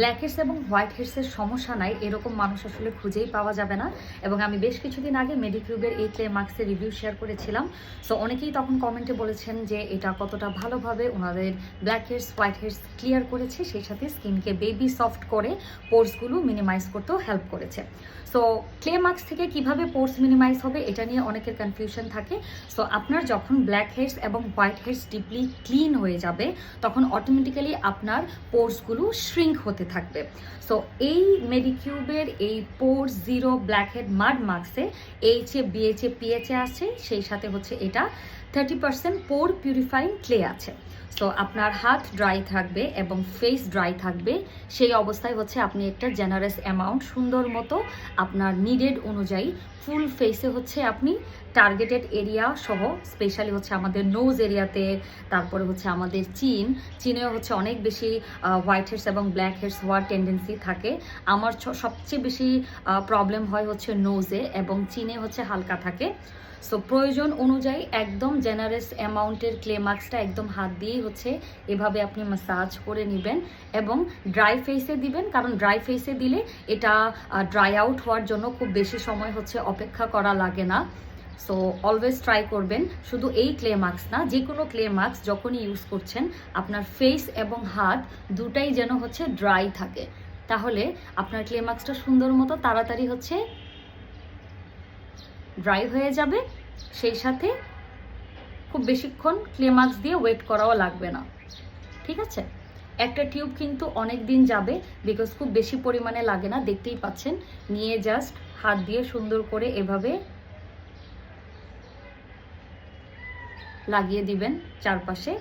Black heads এবং white হেডসের সমস্যা নাই এরকম মানুষ আসলে খুঁজেই পাওয়া যাবে না। এবং আমি বেশ কিছুদিন আগে মেডিকিউবের এই ক্লে মাস্কের রিভিউ শেয়ার করেছিলাম। সো অনেকেই তখন কমেন্টে বলেছেন যে এটা কতটা ভালোভাবে ওনাদের black heads white heads clear করেছে, সেই সাথে স্কিনকে বেবি সফট করে পোর্সগুলো মিনিমাইজ করতেও হেল্প করেছে। সো ক্লে মাস্ক থেকে কিভাবে পোর্স মিনিমাইজ হবে এটা নিয়ে অনেকের কনফিউশন থাকে। সো আপনার যখন ব্ল্যাক হেডস এবং হোয়াইট হেডস ডিপলি ক্লিন হয়ে যাবে তখন অটোমেটিক্যালি আপনার পোর্সগুলো শ্রিঙ্ক হতে থাকবে। সো এই মেডিকিউবের এই পোর্স জিরো ব্ল্যাক হেড মাড মাস্কে এইচএ বিএচএ পিএচএ আছে, সেই সাথে হচ্ছে এটা 30% পোর পিউরিফাইং ক্লে আছে। সো আপনার হাত ড্রাই থাকবে এবং ফেস ড্রাই থাকবে, সেই অবস্থায় হচ্ছে আপনি একটা জেনারেস অ্যামাউন্ট সুন্দর মতো আপনার নিডেড অনুযায়ী ফুল ফেসে হচ্ছে আপনি টার্গেটেড এরিয়া সহ, স্পেশালি হচ্ছে আমাদের নোজ এরিয়াতে, তারপরে হচ্ছে আমাদের চিনেও হচ্ছে অনেক বেশি হোয়াইট হেডস এবং ব্ল্যাক হেডস হওয়ার টেন্ডেন্সি থাকে। আমার সবচেয়ে বেশি প্রবলেম হয় হচ্ছে নোজে এবং চিনে হচ্ছে হালকা থাকে। সো প্রয়োজন অনুযায়ী একদম জেনারেস অ্যামাউন্টের ক্লে মাস্কটা একদম হাত দিয়েই হচ্ছে এভাবে আপনি ম্যাসাজ করে নেবেন এবং ড্রাই ফেসে দিবেন, কারণ ড্রাই ফেসে দিলে এটা ড্রাই আউট হওয়ার জন্য খুব বেশি সময় হচ্ছে অপেক্ষা করা লাগে না। সো অলওয়েজ ট্রাই করবেন, শুধু এই ক্লে মাস্ক না, যে কোনো ক্লে মাস্ক যখনই ইউজ করছেন আপনার ফেস এবং হাত দুটাই যেন হচ্ছে ড্রাই থাকে, তাহলে আপনার ক্লে মাস্কটা সুন্দর মতো তাড়াতাড়ি হচ্ছে ড্রাই হয়ে যাবে। সেই সাথে খুব বেশিক্ষণ ক্লে মাস্ক দিয়ে ওয়েট করাও লাগবে না। ঠিক আছে, একটা টিউব কিন্তু অনেক দিন যাবে, বিকজ খুব বেশি পরিমাণে লাগে না, দেখতেই পাচ্ছেন। নিয়ে জাস্ট হাত দিয়ে সুন্দর করে এভাবে লাগিয়ে দিবেন চারপাশে।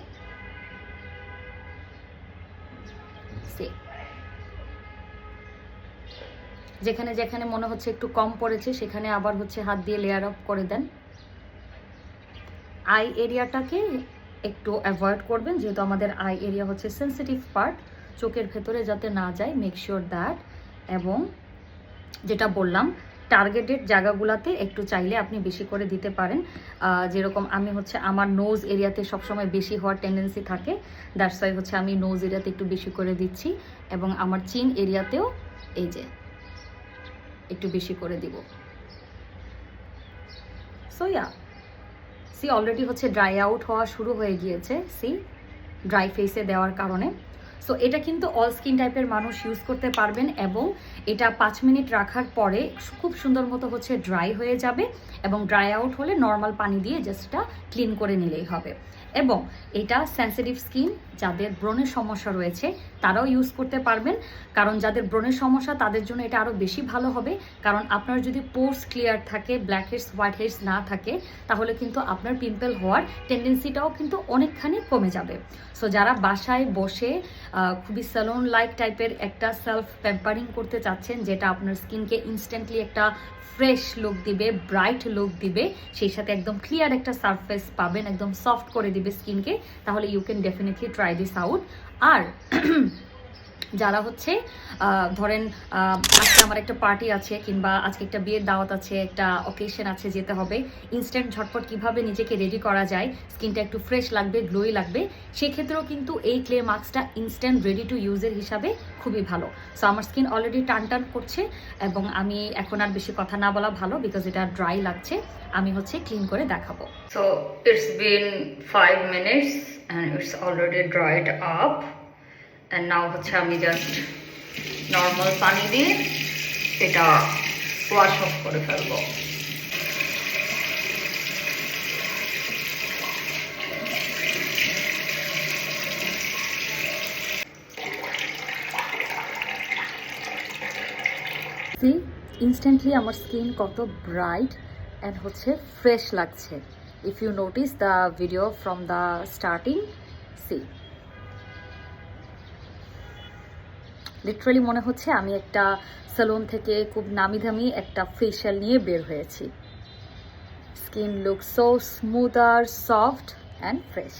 যেখানে যেখানে মনে হচ্ছে একটু কম পড়েছে সেখানে আবার হচ্ছে হাত দিয়ে লেয়ার আপ করে দেন। আই এরিয়াটাকে একটু অ্যাভয়েড করবেন, যেহেতু আমাদের আই এরিয়া হচ্ছে সেন্সিটিভ পার্ট, চোখের ভেতরে যাতে না যায়, মেক শিওর দ্যাট। এবং যেটা বললাম, টার্গেটেড জায়গাগুলোতে একটু চাইলে আপনি বেশি করে দিতে পারেন। যেরকম আমি হচ্ছে আমার নোজ এরিয়াতে সবসময় বেশি হওয়ার টেন্ডেন্সি থাকে, দ্যাটস ওয়াই হচ্ছে আমি নোজ এরিয়াতে একটু বেশি করে দিচ্ছি এবং আমার চিন এরিয়াতেও এই যে একটু বেশি করে দিব। সো সি অলরেডি হচ্ছে ড্রাই আউট হওয়া শুরু হয়ে গিয়েছে, সি ড্রাই ফেসে দেওয়ার কারণে। সো এটা কিন্তু অল স্কিন টাইপের মানুষ ইউজ করতে পারবেন এবং এটা 5 মিনিট রাখার পরে খুব সুন্দর মতো হচ্ছে ড্রাই হয়ে যাবে এবং ড্রাই আউট হলে নর্মাল পানি দিয়ে জাস্ট ক্লিন করে নিলেই হবে। এবং এটা সেন্সিটিভ স্কিন, যাদের ব্রণের সমস্যা রয়েছে তারাও ইউজ করতে পারবেন, কারণ যাদের ব্রণের সমস্যা তাদের জন্য এটা আরও বেশি ভালো হবে। কারণ আপনার যদি পোর্স ক্লিয়ার থাকে, ব্ল্যাক হেডস হোয়াইট হেডস না থাকে, তাহলে কিন্তু আপনার পিম্পল হওয়ার টেন্ডেন্সিটাও কিন্তু অনেকখানি কমে যাবে। সো যারা বাসায় বসে খুবই স্যালন লাইক টাইপের একটা সেলফ প্যাম্পারিং করতে চাচ্ছেন, যেটা আপনার স্কিনকে ইনস্ট্যান্টলি একটা ফ্রেশ লুক দিবে, ব্রাইট লুক দিবে, সেই সাথে একদম ক্লিয়ার একটা সারফেস পাবেন, একদম সফট করে দিবে স্কিনকে, তাহলে you can definitely try this out. আর যারা হচ্ছে ধরেন আজকে আমার একটা পার্টি আছে কিংবা আজকে একটা বিয়ের দাওয়াত আছে, একটা অকেশন আছে, যেতে হবে, ইনস্ট্যান্ট ঝটপট কিভাবে নিজেকে রেডি করা যায়, স্কিনটা একটু ফ্রেশ লাগবে, গ্লোই লাগবে, সেক্ষেত্রেও কিন্তু এই ক্লে মাস্কটা ইনস্ট্যান্ট রেডি টু ইউজের হিসাবে খুবই ভালো। সো আমার স্কিন অলরেডি টান করছে এবং আমি এখন আর বেশি কথা না বলা ভালো, বিকজ এটা ড্রাই লাগছে। আমি হচ্ছে ক্লিন করে দেখাবো। So it's been 5 minutes and it's already dried up. And now হচ্ছে আমি জাস্ট নর্মাল পানি দিয়ে এটা ওয়াশ অফ করে ফেলবো। ইনস্ট্যান্টলি আমার স্কিন কত ব্রাইট অ্যান্ড হচ্ছে ফ্রেশ লাগছে। If you notice the video from the starting, see literally মনে হচ্ছে আমি একটা সেলুন থেকে খুব নামি দামি একটা ফেশিয়াল নিয়ে বের হয়েছি। Skin look so smoother, soft and fresh.